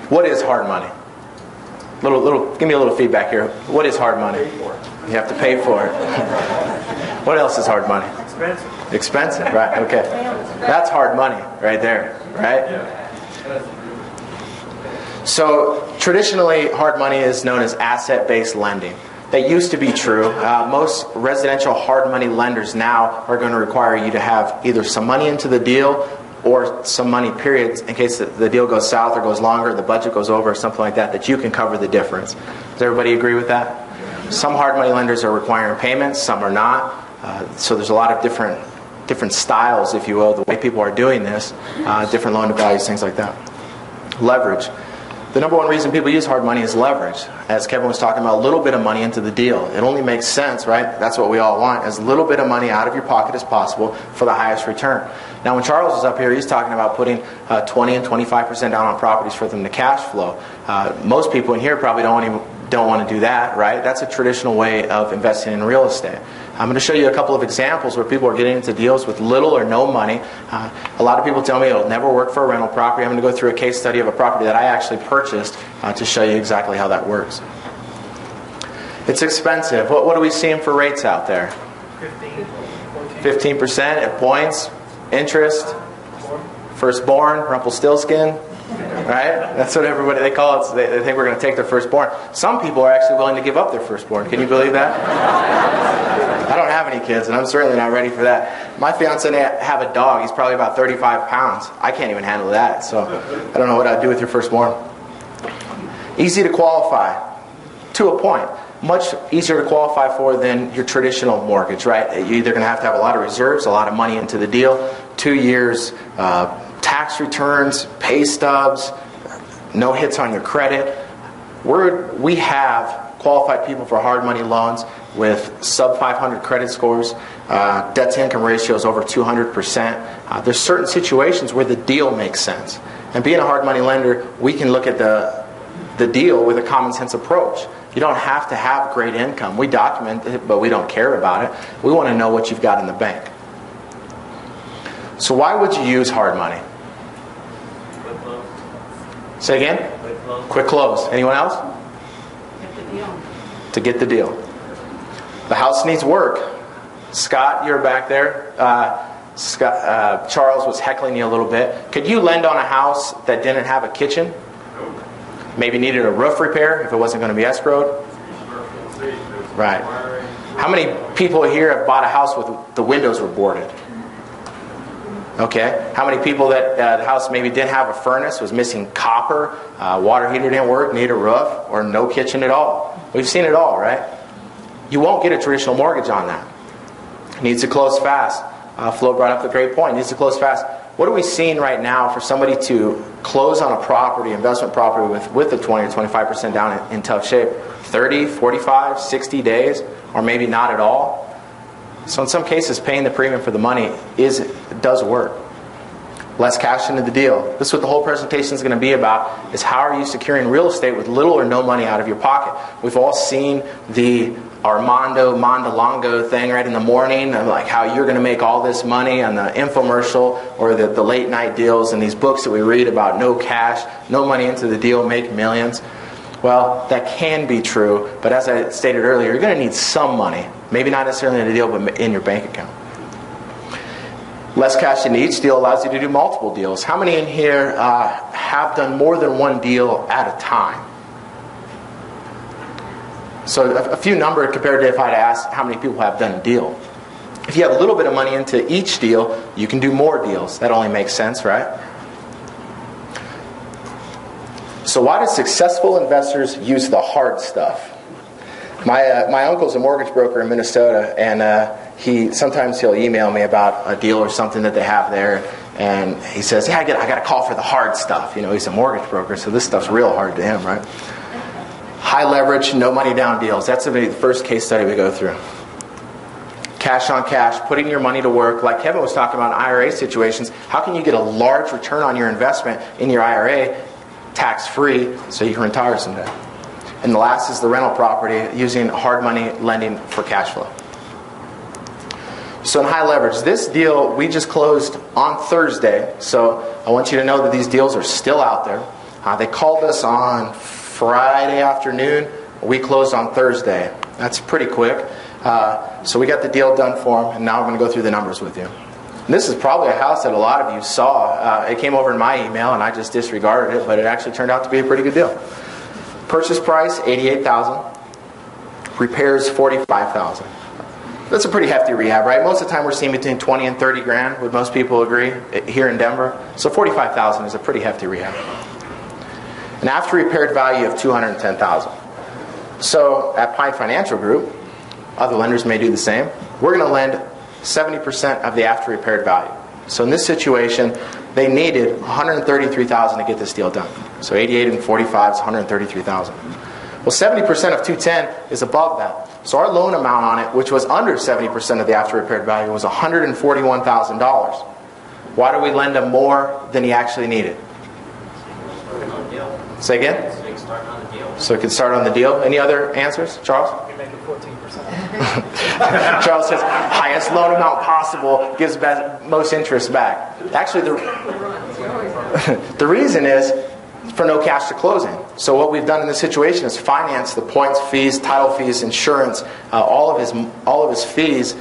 What is hard money? Give me a little feedback here. What is hard money? You have to pay for it. What else is hard money? Expensive. Expensive, right? Okay. That's hard money right there, right? So traditionally, hard money is known as asset-based lending. That used to be true. Most residential hard money lenders now are going to require you to have either some money into the deal or some money, period, in case the deal goes south or goes longer, the budget goes over or something like that, that you can cover the difference. Does everybody agree with that? Some hard money lenders are requiring payments, some are not. So there's a lot of different styles, if you will, the way people are doing this, different loan to values, things like that. Leverage. The number one reason people use hard money is leverage. As Kevin was talking about, a little bit of money into the deal. It only makes sense, right? That's what we all want, as little bit of money out of your pocket as possible for the highest return. Now, when Charles was up here, he's talking about putting 20 and 25% down on properties for them to cash flow. Most people in here probably don't want to do that, right? That's a traditional way of investing in real estate. I'm going to show you a couple of examples where people are getting into deals with little or no money. A lot of people tell me it'll never work for a rental property. I'm going to go through a case study of a property that I actually purchased to show you exactly how that works. It's expensive. What are we seeing for rates out there? 15% at points, interest, firstborn, Rumpelstiltskin. Right? That's what everybody, they call it. They think we're going to take their firstborn. Some people are actually willing to give up their firstborn. Can you believe that? I don't have any kids, and I'm certainly not ready for that. My fiance and I have a dog. He's probably about 35 pounds. I can't even handle that, so I don't know what I'd do with your firstborn. Easy to qualify, to a point. Much easier to qualify for than your traditional mortgage, right? You're either going to have a lot of reserves, a lot of money into the deal, 2 years, tax returns, pay stubs, no hits on your credit. We have qualified people for hard money loans with sub 500 credit scores, debt to income ratios over 200%. There's certain situations where the deal makes sense. And being a hard money lender, we can look at the deal with a common sense approach. You don't have to have great income. We document it, but we don't care about it. We want to know what you've got in the bank. So why would you use hard money? Quick close. Say again? Quick close. Quick close. Anyone else? Get the deal. To get the deal. The house needs work. Scott, you're back there. Charles was heckling you a little bit. Could you lend on a house that didn't have a kitchen? Maybe needed a roof repair if it wasn't going to be escrowed? Right. How many people here have bought a house with the windows were boarded? Okay. How many people that the house maybe didn't have a furnace, was missing copper, water heater didn't work, need a roof, or no kitchen at all? We've seen it all, right? You won't get a traditional mortgage on that. It needs to close fast. Flo brought up the great point. It needs to close fast. What are we seeing right now for somebody to close on a property, investment property with a 20 or 25% down in tough shape? 30, 45, 60 days, or maybe not at all? So in some cases, paying the premium for the money does work. Less cash into the deal. This is what the whole presentation is going to be about, is how are you securing real estate with little or no money out of your pocket. We've all seen the Armando Mondolongo thing right in the morning, of like how you're going to make all this money on the infomercial or the late night deals and these books that we read about no cash, no money into the deal, make millions. Well, that can be true, but as I stated earlier, you're going to need some money. Maybe not necessarily in the deal, but in your bank account. Less cash into each deal allows you to do multiple deals. How many in here have done more than one deal at a time? So a few numbers compared to if I'd asked how many people have done a deal. If you have a little bit of money into each deal, you can do more deals. That only makes sense, right? So why do successful investors use the hard stuff? My uncle's a mortgage broker in Minnesota, and sometimes he'll email me about a deal or something that they have there, and he says, "Yeah, I got a call for the hard stuff." You know, he's a mortgage broker, so this stuff's real hard to him, right? High leverage, no money down deals. That's the first case study we go through. Cash on cash, putting your money to work. Like Kevin was talking about in IRA situations, how can you get a large return on your investment in your IRA tax-free so you can retire someday? And the last is the rental property, using hard money lending for cash flow. So in high leverage, this deal we just closed on Thursday. So I want you to know that these deals are still out there. They called us on Friday afternoon. We closed on Thursday. That's pretty quick. So we got the deal done for them, and now I'm going to go through the numbers with you. And this is probably a house that a lot of you saw. It came over in my email, and I just disregarded it, but it actually turned out to be a pretty good deal. Purchase price, $88,000. Repairs, $45,000. That's a pretty hefty rehab, right? Most of the time we're seeing between 20 and 30 grand. Would most people agree here in Denver? So $45,000 is a pretty hefty rehab. An after repaired value of $210,000. So at Pine Financial Group, other lenders may do the same. We're going to lend 70% of the after repaired value. So in this situation, they needed $133,000 to get this deal done. So 88 and 45 is $133,000. Well, 70% of 210 is above that. So our loan amount on it, which was under 70% of the after repaired value, was $141,000. Why do we lend him more than he actually needed? Say again? So it can start on the deal. Any other answers, Charles? You make it 14%. Charles says, highest loan amount possible gives most interest back. Actually, the reason is for no cash to closing. So what we've done in this situation is finance the points, fees, title fees, insurance, all of his fees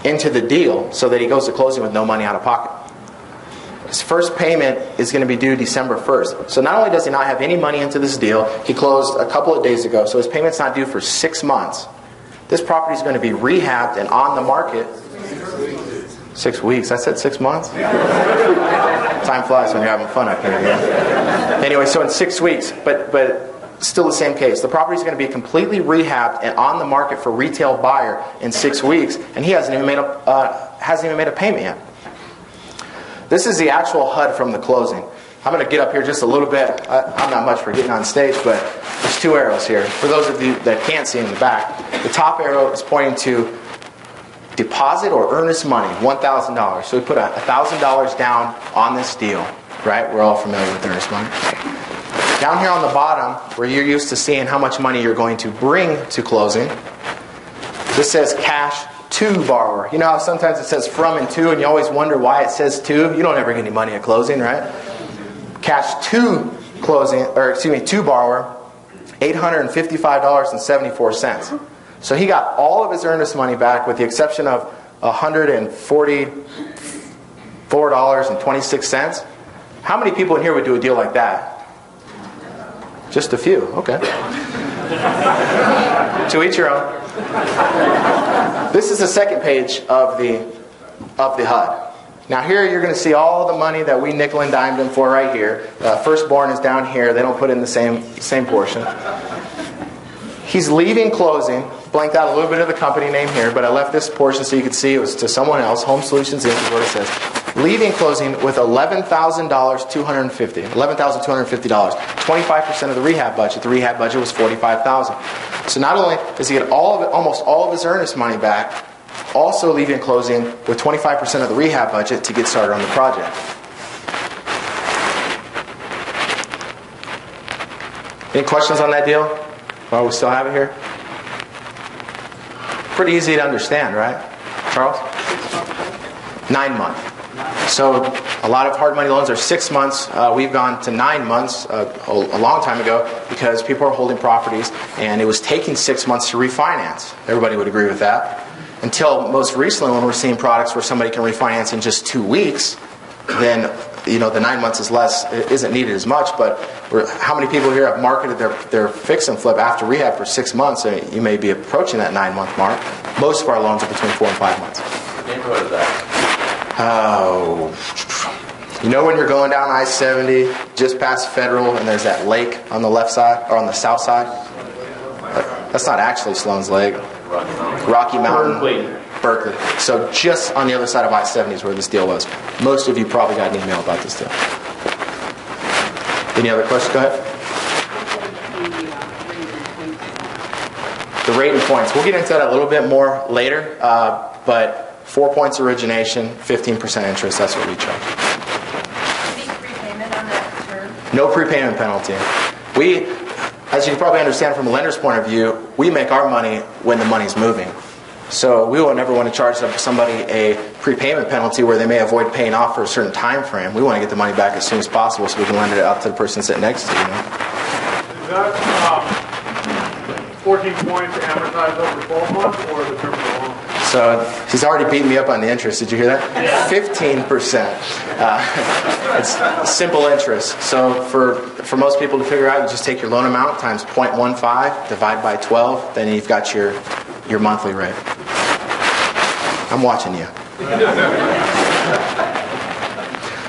into the deal so that he goes to closing with no money out of pocket. His first payment is going to be due December 1st. So not only does he not have any money into this deal, he closed a couple of days ago, so his payment's not due for 6 months. This property is going to be rehabbed and on the market 6 weeks. I said 6 months? Time flies when you're having fun up here. Yeah? Anyway, so in 6 weeks, but still the same case. The property is going to be completely rehabbed and on the market for retail buyer in 6 weeks, and he hasn't even made a payment yet. This is the actual HUD from the closing. I'm going to get up here just a little bit. I'm not much for getting on stage, but there's 2 arrows here. For those of you that can't see in the back, the top arrow is pointing to deposit or earnest money, $1,000. So we put $1,000 down on this deal, right? We're all familiar with earnest money. Down here on the bottom, where you're used to seeing how much money you're going to bring to closing, this says cash to borrower. You know how sometimes it says from and to, and you always wonder why it says to? You don't ever get any money at closing, right? Cash to closing, to borrower, $855.74. So he got all of his earnest money back with the exception of $144.26. How many people in here would do a deal like that? Just a few. Okay. To each your own. This is the second page of the HUD. Now here you're going to see all the money that we nickel and dimed him for right here. Firstborn is down here. They don't put in the same portion. He's leaving closing. Blanked out a little bit of the company name here, but I left this portion so you could see it was to someone else. Home Solutions Inc. is what it says. Leaving closing with $11,250. $11,250. 25% of the rehab budget. The rehab budget was $45,000. So not only does he get almost all of his earnest money back, also leaving closing with 25% of the rehab budget to get started on the project. Any questions on that deal? While we still have it here? Pretty easy to understand, right, Charles? 9 months. So a lot of hard money loans are 6 months. We've gone to 9 months a long time ago because people are holding properties and it was taking 6 months to refinance. Everybody would agree with that. Until most recently when we're seeing products where somebody can refinance in just 2 weeks, then the 9 months isn't needed as much. But how many people here have marketed their fix and flip after rehab for 6 months? You may be approaching that 9 month mark. Most of our loans are between 4 and 5 months. What neighborhood is that? Oh, when you're going down I-70 just past Federal and there's that lake on the left side or on the south side? That's not actually Sloan's Lake. Rocky Mountain. Berkeley. So just on the other side of I-70 is where this deal was. Most of you probably got an email about this deal. Any other questions? Go ahead. The rate and points. We'll get into that a little bit more later, but 4 points origination, 15% interest. That's what we charge. Any prepayment on that term? No prepayment penalty. We, as you can probably understand from a lender's point of view, we make our money when the money's moving. So we will never want to charge somebody a prepayment penalty where they may avoid paying off for a certain time frame. We want to get the money back as soon as possible so we can lend it out to the person sitting next to you. Is that 14 points amortized over 12 months or the term of the loan? So he's already beating me up on the interest. Did you hear that? 15%. It's simple interest. So for most people to figure out, you just take your loan amount times 0.15, divide by 12, then you've got your monthly rate. I'm watching you.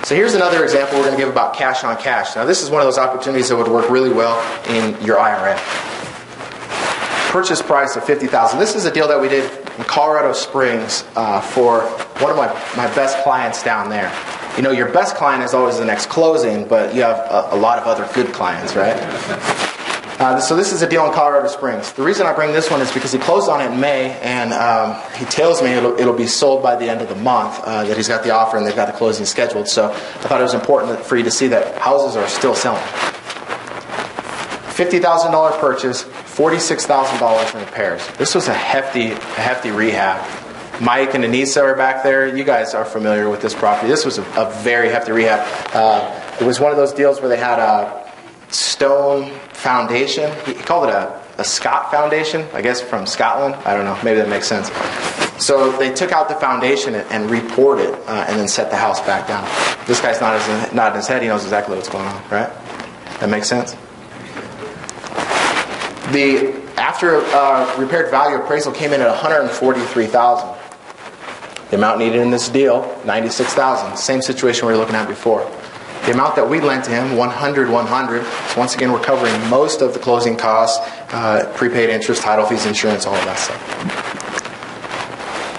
So here's another example we're going to give about cash on cash. Now this is one of those opportunities that would work really well in your IRA. Purchase price of $50,000. This is a deal that we did in Colorado Springs for one of my best clients down there. You know, your best client is always the next closing, but you have a lot of other good clients, right? So this is a deal in Colorado Springs. The reason I bring this one is because he closed on it in May, and he tells me it'll be sold by the end of the month, that he's got the offer and they've got the closing scheduled. So I thought it was important for you to see that houses are still selling. $50,000 purchase, $46,000 in repairs. This was a hefty rehab. Mike and Anissa are back there. You guys are familiar with this property. This was a very hefty rehab. It was one of those deals where they had a stone foundation. He called it a Scott foundation, I guess from Scotland. I don't know. Maybe that makes sense. So they took out the foundation and re-poured it and then set the house back down. This guy's nodding his head. He knows exactly what's going on, right? That makes sense? The after repaired value appraisal came in at $143,000. The amount needed in this deal, $96,000. Same situation we were looking at before. The amount that we lent to him, $100,000. So once again, we're covering most of the closing costs, prepaid interest, title fees, insurance, all of that stuff.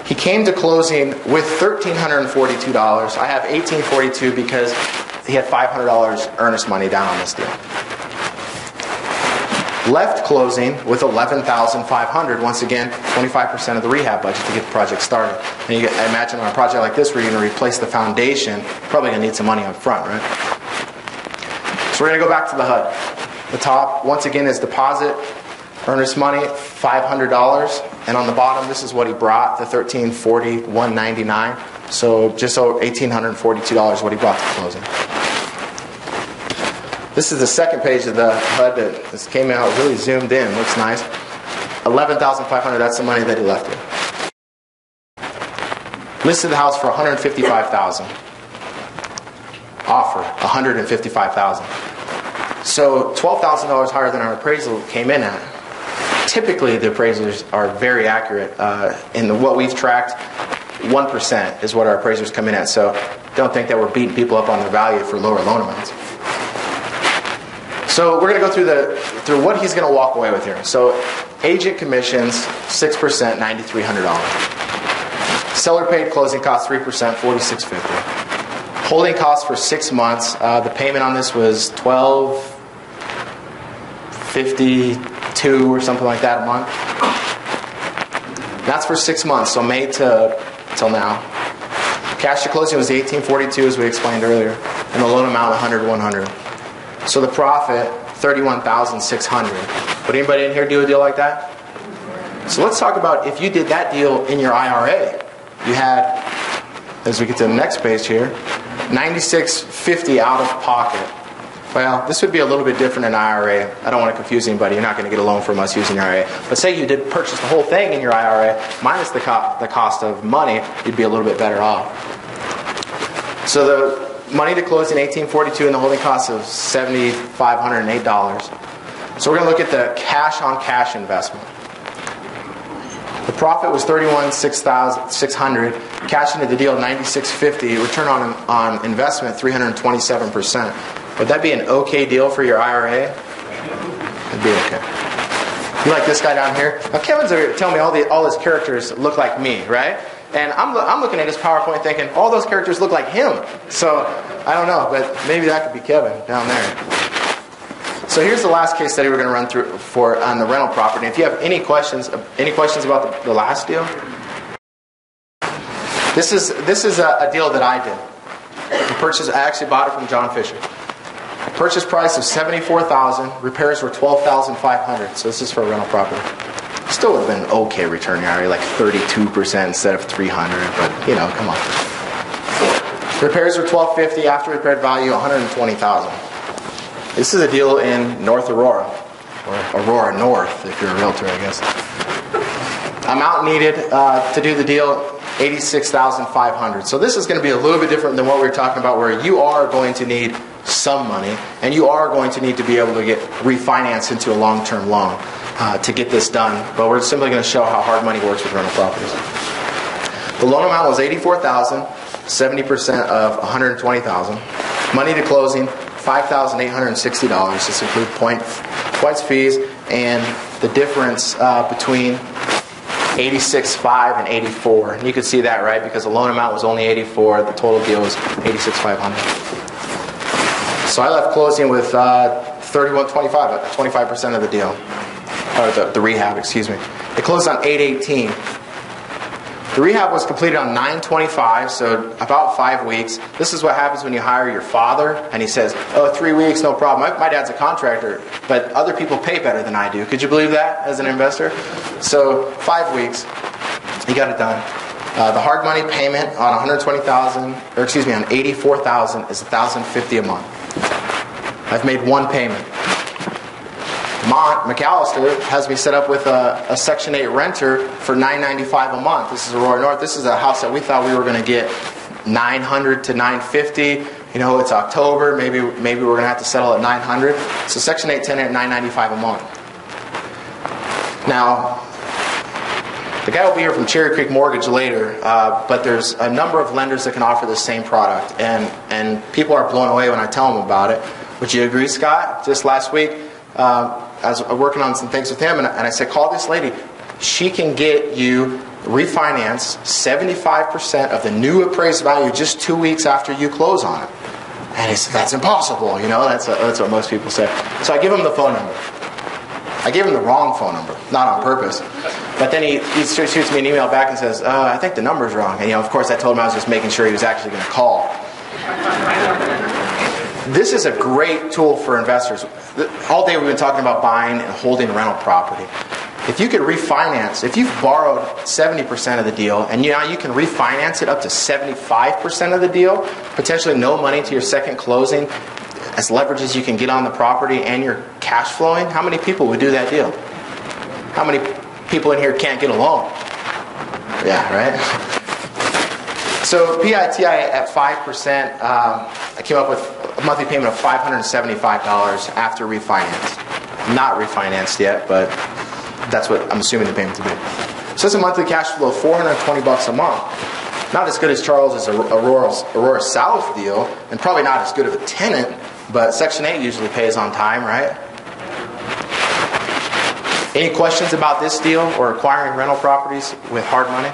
He came to closing with $1,342. I have $1,842 because he had $500 earnest money down on this deal. Left closing with $11,500. Once again, 25% of the rehab budget to get the project started. And you can imagine on a project like this where you're going to replace the foundation, you're probably going to need some money up front, right? So we're going to go back to the HUD. The top, once again, is deposit, earnest money, $500. And on the bottom, this is what he brought, the $1,340, $199. So just over $1,842 what he brought to closing. This is the second page of the HUD that this came out really zoomed in. Looks nice. $11,500. That's the money that he left here. Listed the house for $155,000. Offer $155,000. So $12,000 higher than our appraisal came in at. Typically, the appraisers are very accurate. In what we've tracked, 1% is what our appraisers come in at. So don't think that we're beating people up on their value for lower loan amounts. So we're going to go through what he's going to walk away with here. So agent commissions, 6%, $9,300. Seller paid closing costs, 3%, $4,650. Holding costs for 6 months. The payment on this was $1,252 or something like that a month. That's for 6 months, so May till now. Cash to closing was $1,842 as we explained earlier, and the loan amount $100,100. So the profit, $31,600. Would anybody in here do a deal like that? So let's talk about if you did that deal in your IRA. You had, as we get to the next page here, $96.50 out of pocket. Well, this would be a little bit different in IRA. I don't want to confuse anybody. You're not going to get a loan from us using your IRA. But say you did purchase the whole thing in your IRA, minus the cost of money, you'd be a little bit better off. So the money to close in $1,842 and the holding cost of $7,508. So we're going to look at the cash on cash investment. The profit was $31,600. Cash into the deal $96.50. Return on investment 327%. Would that be an okay deal for your IRA? It'd be okay. You like this guy down here? Now Kevin's telling me all his characters look like me, right? And I'm looking at his PowerPoint thinking, all those characters look like him. So, I don't know, but maybe that could be Kevin down there. So here's the last case study we're going to run through on the rental property. If you have any questions about the last deal? This is a deal that I did. I actually bought it from John Fisher. Purchase price of $74,000. Repairs were $12,500. So this is for a rental property. Still would have been an okay return here, like 32% instead of 300, but you know, come on. Repairs are $1,250, after repaired value $120,000. This is a deal in North Aurora, or Aurora North if you're a realtor, I guess. Amount needed to do the deal, $86,500. So this is going to be a little bit different than what we were talking about, where you are going to need some money, and you are going to need to be able to get refinanced into a long-term loan to get this done. But we're simply going to show how hard money works with rental properties. The loan amount was $84,000, 70% of $120,000. Money to closing, $5,860. This includes points, fees, and the difference between 86.5 and 84. And you can see that, right? Because the loan amount was only 84, the total deal was 86,500. So I left closing with 31.25, 25% of the deal, or the rehab, excuse me. It closed on 8/18. The rehab was completed on 9/25, so about 5 weeks. This is what happens when you hire your father, and he says, "Oh, 3 weeks, no problem." My dad's a contractor, but other people pay better than I do. Could you believe that as an investor? So 5 weeks, he got it done. The hard money payment on $120,000, or excuse me, on $84,000 is $1,050 a month. I've made one payment. McAllister has me set up with a Section 8 renter for $995 a month. This is Aurora North. This is a house that we thought we were going to get $900 to $950. You know, it's October. Maybe we're going to have to settle at $900. So Section 8 tenant at $995 a month. Now, the guy will be here from Cherry Creek Mortgage later, but there's a number of lenders that can offer the same product, and people are blown away when I tell them about it. Would you agree, Scott? Just last week, I was working on some things with him, and I said, call this lady. She can get you refinance 75% of the new appraised value just 2 weeks after you close on it. And he said, that's impossible. You know, that's what most people say. So I give him the phone number. I gave him the wrong phone number, not on purpose. But then he shoots me an email back and says, I think the number's wrong. And, you know, of course, I told him I was just making sure he was actually going to call. This is a great tool for investors. All day we've been talking about buying and holding rental property. If you could refinance, if you've borrowed 70% of the deal, and now you can refinance it up to 75% of the deal, potentially no money to your second closing, as leverage as you can get on the property and your cash flowing, how many people would do that deal? How many people in here can't get a loan? Yeah, right? So PITI at 5%, I came up with a monthly payment of $575 after refinance. Not refinanced yet, but that's what I'm assuming the payment to be. So it's a monthly cash flow of $420 a month. Not as good as Charles's Aurora South deal, and probably not as good of a tenant, but Section 8 usually pays on time, right? Any questions about this deal or acquiring rental properties with hard money?